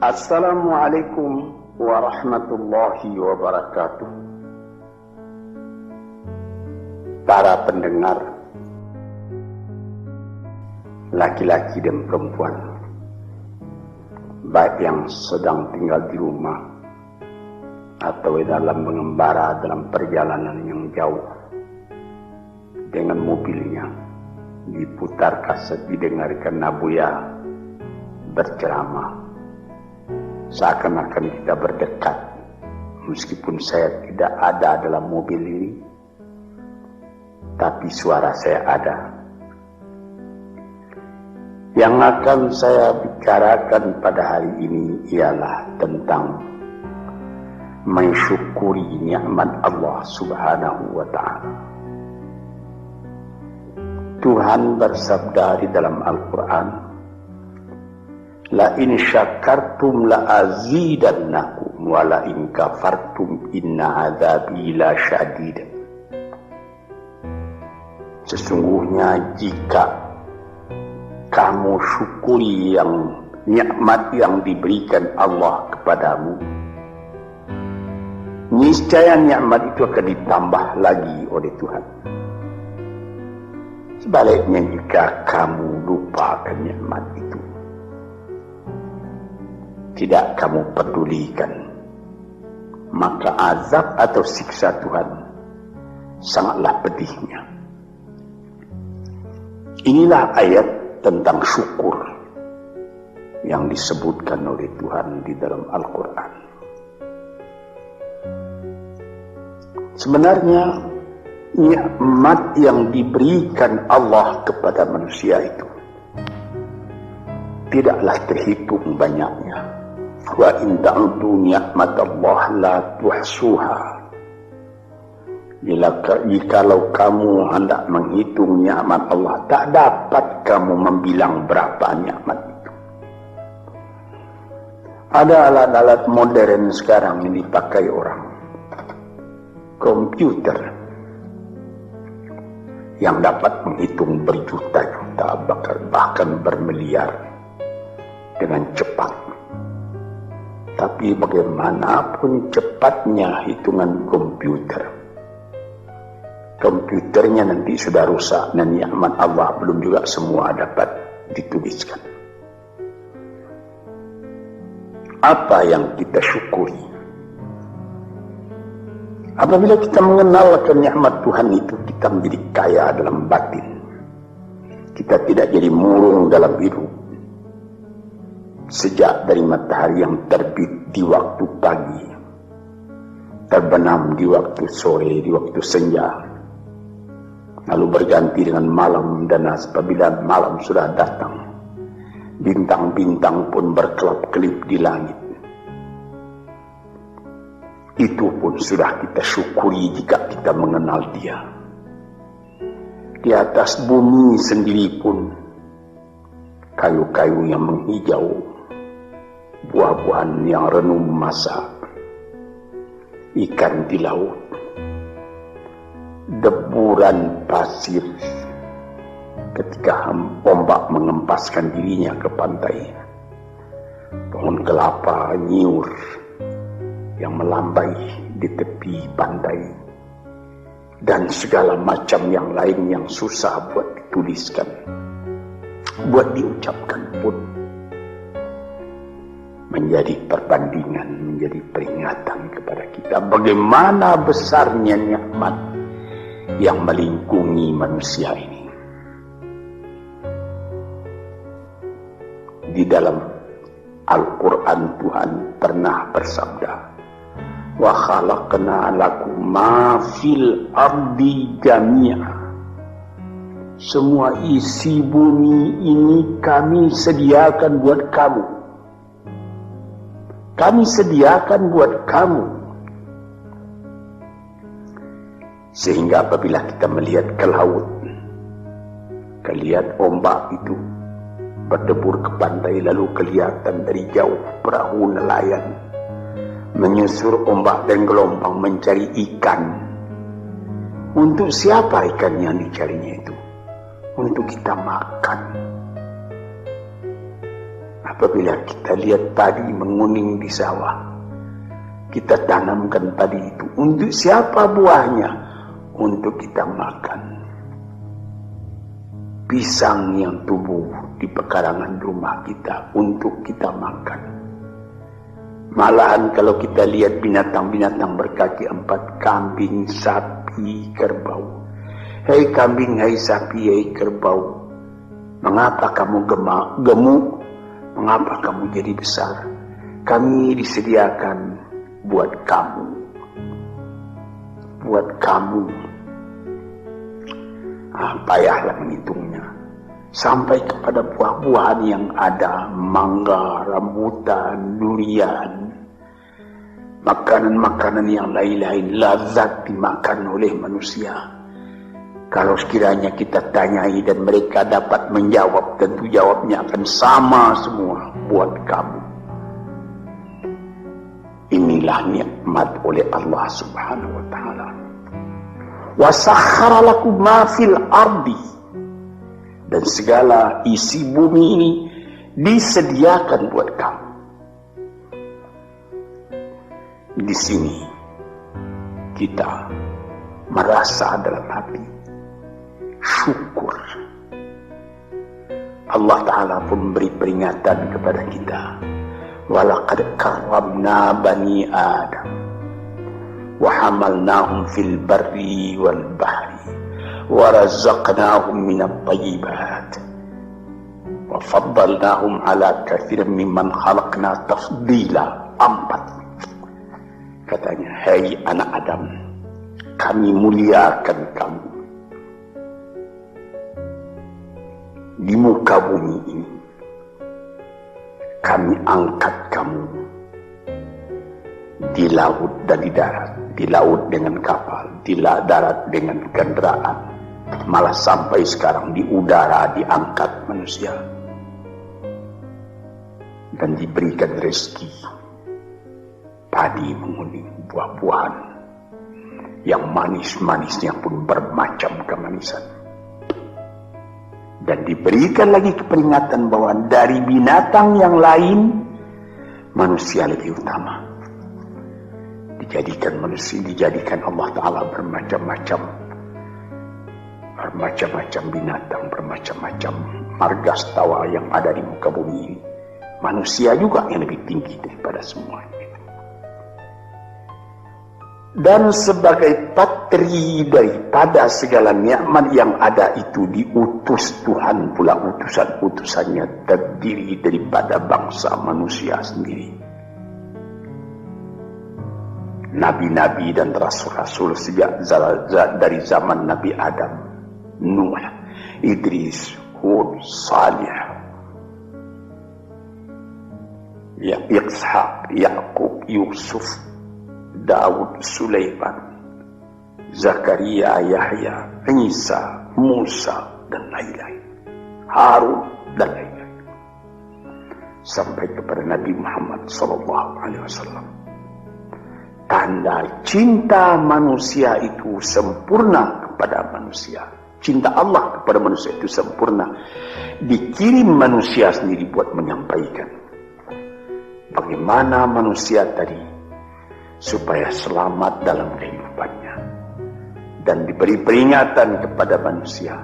Assalamualaikum warahmatullahi wabarakatuh. Para pendengar, laki-laki dan perempuan, baik yang sedang tinggal di rumah atau dalam mengembara dalam perjalanan yang jauh dengan mobilnya, diputar kaset, didengarkan Nabuya berceramah. Seakan-akan kita berdekat, meskipun saya tidak ada dalam mobil ini, tapi suara saya ada. Yang akan saya bicarakan pada hari ini ialah tentang mensyukuri nikmat Allah Subhanahu wa Ta'ala. Tuhan bersabda di dalam Al-Quran, la in syakartum la azidannakum wa la in kafartum inna azabi la syadid. Sesungguhnya jika kamu syukuri yang nikmat yang diberikan Allah kepadamu, niscaya nikmat itu akan ditambah lagi oleh Tuhan. Sebaliknya jika kamu lupakan nikmat itu, tidak kamu pedulikan, maka azab atau siksa Tuhan sangatlah pedihnya. Inilah ayat tentang syukur yang disebutkan oleh Tuhan di dalam Al-Quran. Sebenarnya nikmat yang diberikan Allah kepada manusia itu tidaklah terhitung banyaknya. Wa in ta'udu ni'matallah la tuhsuha. Jikalau kamu hendak menghitung nikmat Allah, tak dapat kamu membilang berapa nikmat itu. Ada alat-alat modern sekarang yang dipakai orang, komputer, yang dapat menghitung berjuta-juta, bahkan bermiliar dengan cepat. Tapi bagaimanapun cepatnya hitungan komputernya nanti sudah rusak dan nikmat Allah belum juga semua dapat dituliskan. Apa yang kita syukuri? Apabila kita mengenalkan nikmat Tuhan itu, kita menjadi kaya dalam batin. Kita tidak jadi murung dalam hidup. Sejak dari matahari yang terbit di waktu pagi, terbenam di waktu sore, di waktu senja, lalu berganti dengan malam, dan apabila malam sudah datang, bintang-bintang pun berkelap-kelip di langit. Itu pun sudah kita syukuri jika kita mengenal Dia. Di atas bumi sendiri pun kayu-kayu yang menghijau, buah-buahan yang renum masak, ikan di laut, deburan pasir ketika ombak mengempaskan dirinya ke pantai, pohon kelapa nyiur yang melambai di tepi pantai, dan segala macam yang lain yang susah buat dituliskan, buat diucapkan pun menjadi perbandingan, menjadi peringatan kepada kita bagaimana besarnya nikmat yang melingkungi manusia ini. Di dalam Al-Quran Tuhan pernah bersabda, wa khalaqna lakum ma fil ardi jami'a. Semua isi bumi ini kami sediakan buat kamu. Kami sediakan buat kamu. Sehingga apabila kita melihat ke laut, kelihatan ombak itu berdebur ke pantai, lalu kelihatan dari jauh perahu nelayan menyusur ombak dan gelombang mencari ikan. Untuk siapa ikan yang dicarinya itu? Untuk kita makan. Apabila kita lihat padi menguning di sawah, kita tanamkan padi itu. Untuk siapa buahnya? Untuk kita makan. Pisang yang tumbuh di pekarangan rumah kita untuk kita makan. Malahan kalau kita lihat binatang-binatang berkaki 4, kambing, sapi, kerbau. Hei kambing, hei sapi, hei kerbau, mengapa kamu gemuk? Mengapa kamu jadi besar? Kami disediakan buat kamu. Buat kamu. Payahlah menghitungnya. Sampai kepada buah-buahan yang ada, mangga, rambutan, durian, makanan-makanan yang lain-lain, lazat dimakan oleh manusia. Kalau sekiranya kita tanyai dan mereka dapat menjawab, tentu jawabnya akan sama semua, buat kamu. Inilah nikmat oleh Allah Subhanahu wa ta'ala. Wa sakhkhara lakum ma fil ardi, dan segala isi bumi ini disediakan buat kamu. Di sini kita merasa dalam hati syukur. Allah Ta'ala pun beri peringatan kepada kita. Walaqad karramna bani Adam wa hamalnahum fil barri wal bahri wa razaqnahum minat thayyibat wa faddalnahum ala katsirin mimman khalaqna tafdila. 4. Katanya, hai anak Adam, kami muliakan kamu di muka bumi ini. Kami angkat kamu di laut dan di darat. Di laut dengan kapal, di darat dengan kendaraan, malah sampai sekarang di udara diangkat manusia dan diberikan rezeki, padi menguning, buah-buahan yang manis-manisnya pun bermacam kemanisan. Dan diberikan lagi keperingatan bahwa dari binatang yang lain, manusia lebih utama. Dijadikan Allah Ta'ala bermacam-macam binatang, bermacam-macam margastawa yang ada di muka bumi ini. Manusia juga yang lebih tinggi daripada semuanya. Dan sebagai patri daripada segala nikmat yang ada itu, diutus Tuhan pula utusan-utusannya terdiri daripada bangsa manusia sendiri. Nabi-nabi dan rasul-rasul sejak dari zaman Nabi Adam, Nuh, Idris, Hud, Salih, Ishaq, Yaqub, Yusuf, Daud, Sulaiman, Zakaria, Yahya, Isa, Musa, dan lain-lain, Harun, dan lain-lain, sampai kepada Nabi Muhammad SAW. Tanda cinta manusia itu sempurna kepada manusia. Cinta Allah kepada manusia itu sempurna. Dikirim manusia sendiri buat menyampaikan bagaimana manusia tadi supaya selamat dalam kehidupannya. Dan diberi peringatan kepada manusia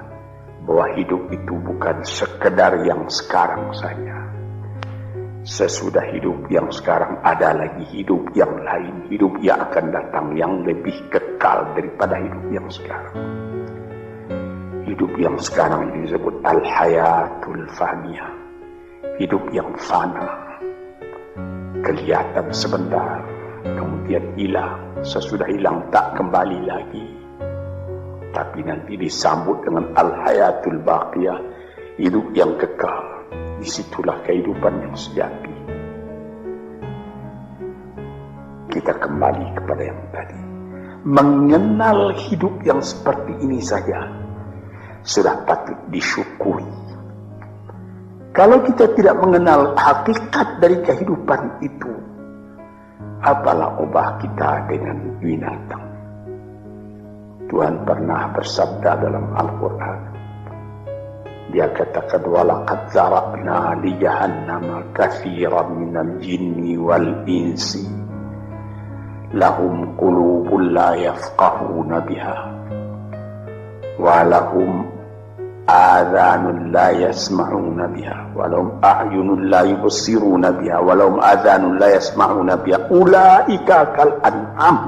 bahwa hidup itu bukan sekedar yang sekarang saja. Sesudah hidup yang sekarang ada lagi hidup yang lain, hidup yang akan datang yang lebih kekal daripada hidup yang sekarang. Hidup yang sekarang ini disebut al-hayatul faniyah, hidup yang fana, kelihatan sebentar, kemudian hilang, sesudah hilang tak kembali lagi. Tapi nanti disambut dengan al-hayatul baqiyah, hidup yang kekal. Disitulah kehidupan yang sejati. Kita kembali kepada yang tadi. Mengenal hidup yang seperti ini saja sudah patut disyukuri. Kalau kita tidak mengenal hakikat dari kehidupan itu, apalah ubah kita dengan binatang. Tuhan pernah bersabda dalam Al-Quran, Dia katakan walaqad zara'na li jahannama katsiran minal jinni wal insi lahum qulubun la yafqahuna biha wa lahum adhanun la yasma'una biha wa lahum a'yunun la yubsiruna biha wa lahum adhanun la yasma'una biha ulaika kal an'am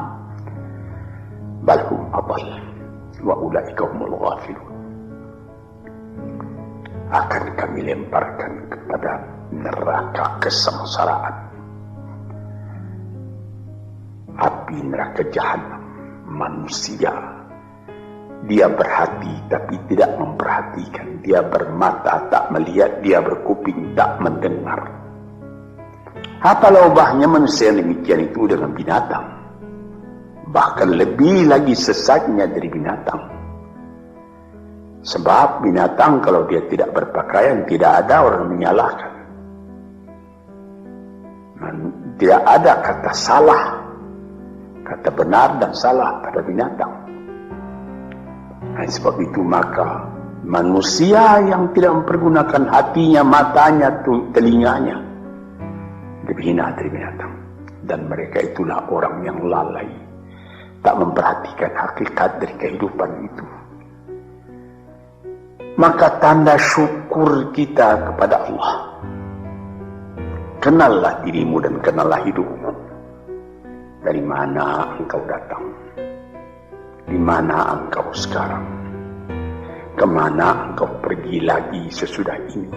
bal hum adall wa ulaika humul ghafilun. Akan kami lemparkan kepada neraka kesengsaraan, api neraka jahanam. Manusia, dia berhati tapi tidak memperhatikan, dia bermata tak melihat, dia berkuping tak mendengar. Apalah ubahnya manusia yang demikian itu dengan binatang, bahkan lebih lagi sesatnya dari binatang. Sebab binatang kalau dia tidak berpakaian, tidak ada orang menyalahkan. Tidak ada kata salah, kata benar dan salah pada binatang. Nah, sebab itu maka manusia yang tidak mempergunakan hatinya, matanya, telinganya, lebih hina dari binatang. Dan mereka itulah orang yang lalai, tak memperhatikan hakikat dari kehidupan itu. Maka tanda syukur kita kepada Allah, kenallah dirimu dan kenallah hidupmu. Dari mana engkau datang, di mana engkau sekarang, kemana engkau pergi lagi sesudah ini.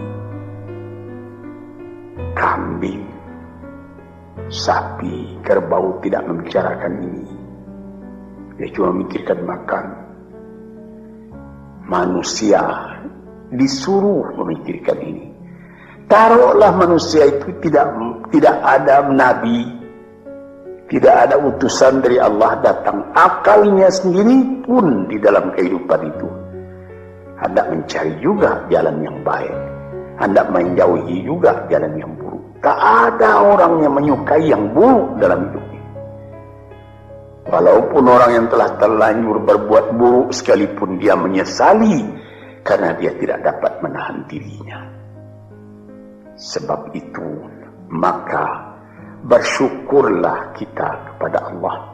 Kambing, sapi, kerbau tidak membicarakan ini, dia cuma memikirkan makan. Manusia disuruh memikirkan ini. Taruhlah manusia itu tidak ada nabi, tidak ada utusan dari Allah datang, akalnya sendiri pun di dalam kehidupan itu hendak mencari juga jalan yang baik, hendak menjauhi juga jalan yang buruk. Tak ada orang yang menyukai yang buruk dalam hidupnya. Walaupun orang yang telah terlanjur berbuat buruk sekalipun, dia menyesali karena dia tidak dapat menahan dirinya. Sebab itu maka bersyukurlah kita kepada Allah.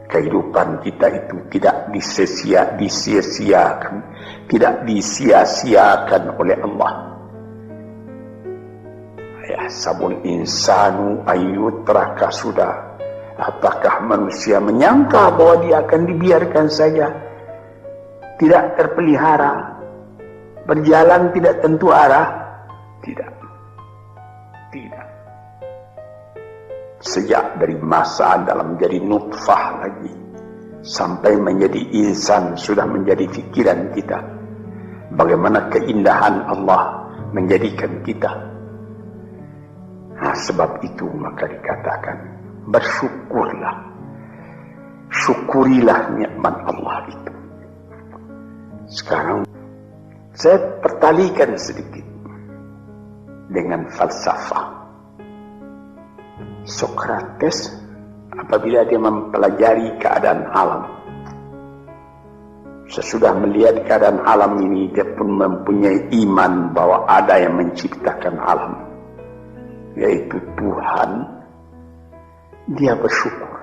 Kehidupan kita itu tidak disia-siakan, tidak disia-siakan oleh Allah. Ya sabul insanu ayyutraka sudah. Apakah manusia menyangka bahwa dia akan dibiarkan saja, tidak terpelihara, berjalan tidak tentu arah? Tidak. Sejak dari masa dalam menjadi nutfah lagi sampai menjadi insan sudah menjadi pikiran kita bagaimana keindahan Allah menjadikan kita. Nah, sebab itu maka dikatakan bersyukurlah, syukurilah nikmat Allah itu. Sekarang saya pertalikan sedikit dengan falsafah. Sokrates apabila dia mempelajari keadaan alam, sesudah melihat keadaan alam ini, dia pun mempunyai iman bahwa ada yang menciptakan alam, yaitu Tuhan. Dia bersyukur.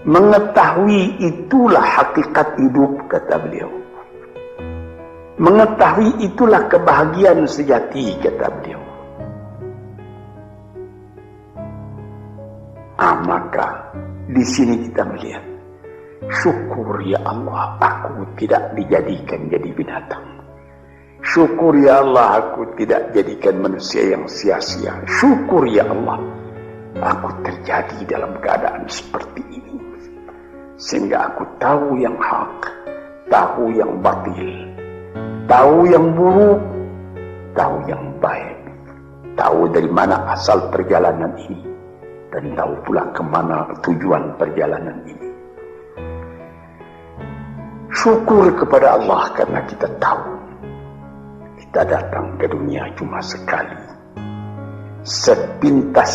Mengetahui itulah hakikat hidup, kata beliau. Mengetahui itulah kebahagiaan sejati, kata beliau. Maka di sini kita melihat, syukur ya Allah, aku tidak dijadikan jadi binatang. Syukur ya Allah, aku tidak jadikan manusia yang sia-sia. Syukur ya Allah, aku terjadi dalam keadaan seperti ini, sehingga aku tahu yang hak, tahu yang batil, tahu yang buruk, tahu yang baik, tahu dari mana asal perjalanan ini, dan tahu pula kemana tujuan perjalanan ini. Syukur kepada Allah karena kita tahu kita datang ke dunia cuma sekali, sepintas,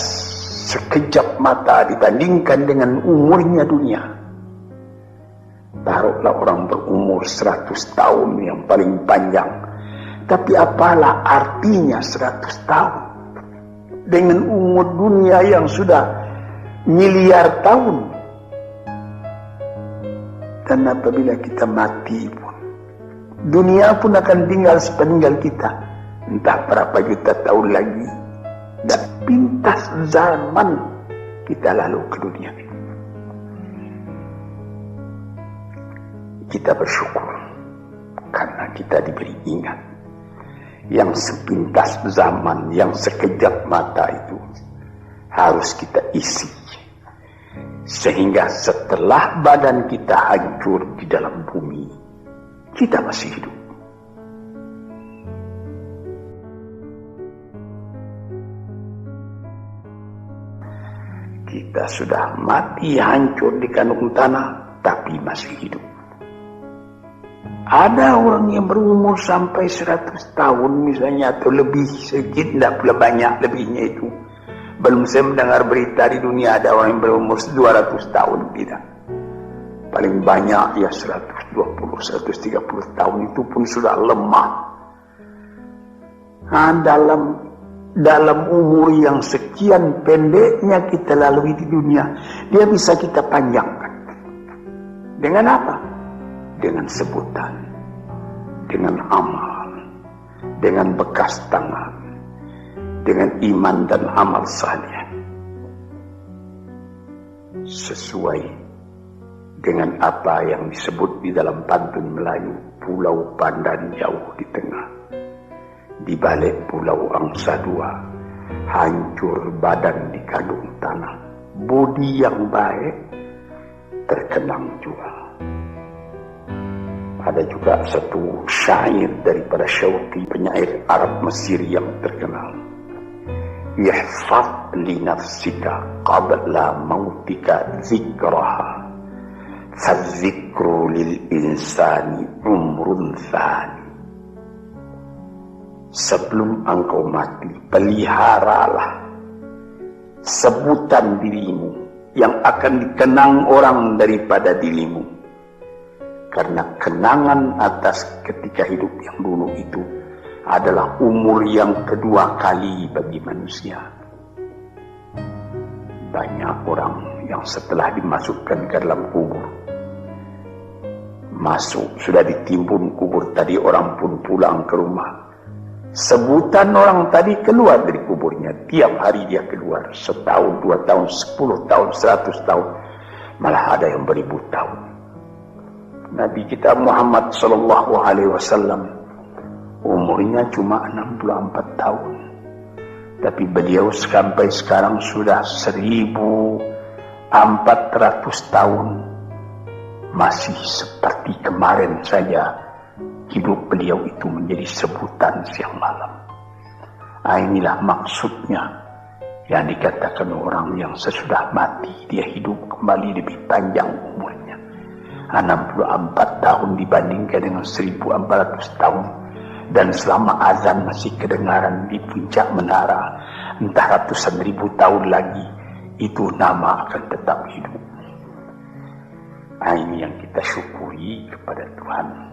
sekejap mata dibandingkan dengan umurnya dunia. Taruhlah orang berumur 100 tahun yang paling panjang. Tapi apalah artinya 100 tahun dengan umur dunia yang sudah miliar tahun. Dan apabila kita mati pun, dunia pun akan tinggal sepeninggal kita. Entah berapa juta tahun lagi. Dan pintas zaman kita lalu ke dunia ini. Kita bersyukur karena kita diberi ingat. Yang sepintas zaman, yang sekejap mata itu harus kita isi. Sehingga setelah badan kita hancur di dalam bumi, kita masih hidup. Kita sudah mati hancur di kandung tanah, tapi masih hidup. Ada orang yang berumur sampai 100 tahun misalnya, atau lebih sedikit, tidak pula banyak lebihnya itu. Belum saya mendengar berita di dunia ada orang yang berumur 200 tahun, tidak. Paling banyak ya 120, 130 tahun, itu pun sudah lemah. Nah, dalam umur yang sekian pendeknya kita lalui di dunia, dia bisa kita panjangkan. Dengan apa? Dengan sebutan, dengan amal, dengan bekas tangan, dengan iman dan amal saleh, sesuai dengan apa yang disebut di dalam pantun Melayu, Pulau Pandan jauh di tengah, di balik pulau angsa dua, hancur badan di kandung tanah, budi yang baik terkenang jua. Ada juga satu syair daripada Syauqi, penyair Arab Mesir yang terkenal. Ihfaz li nafsika qabla mautika zikraha, fadzikru lil insani umrun thani. Sebelum engkau mati, peliharalah sebutan dirimu yang akan dikenang orang daripada dirimu. Karena kenangan atas ketika hidup yang dulu itu adalah umur yang kedua kali bagi manusia. Banyak orang yang setelah dimasukkan ke dalam kubur, masuk, sudah ditimbun kubur tadi, orang pun pulang ke rumah. Sebutan orang tadi keluar dari kuburnya. Tiap hari dia keluar. Setahun, 2 tahun, 10 tahun, 100 tahun. Malah ada yang beribu tahun. Nabi kita Muhammad sallallahu alaihi wasallam umurnya cuma 64 tahun. Tapi beliau sampai sekarang sudah 1400 tahun. Masih seperti kemarin saja hidup beliau itu menjadi sebutan siang malam. Inilah maksudnya yang dikatakan orang yang sesudah mati dia hidup kembali lebih panjang umurnya. 64 tahun dibandingkan dengan 1400 tahun. Dan selama azan masih kedengaran di puncak menara, entah ratusan ribu tahun lagi, itu nama akan tetap hidup. Ini yang kita syukuri kepada Tuhan.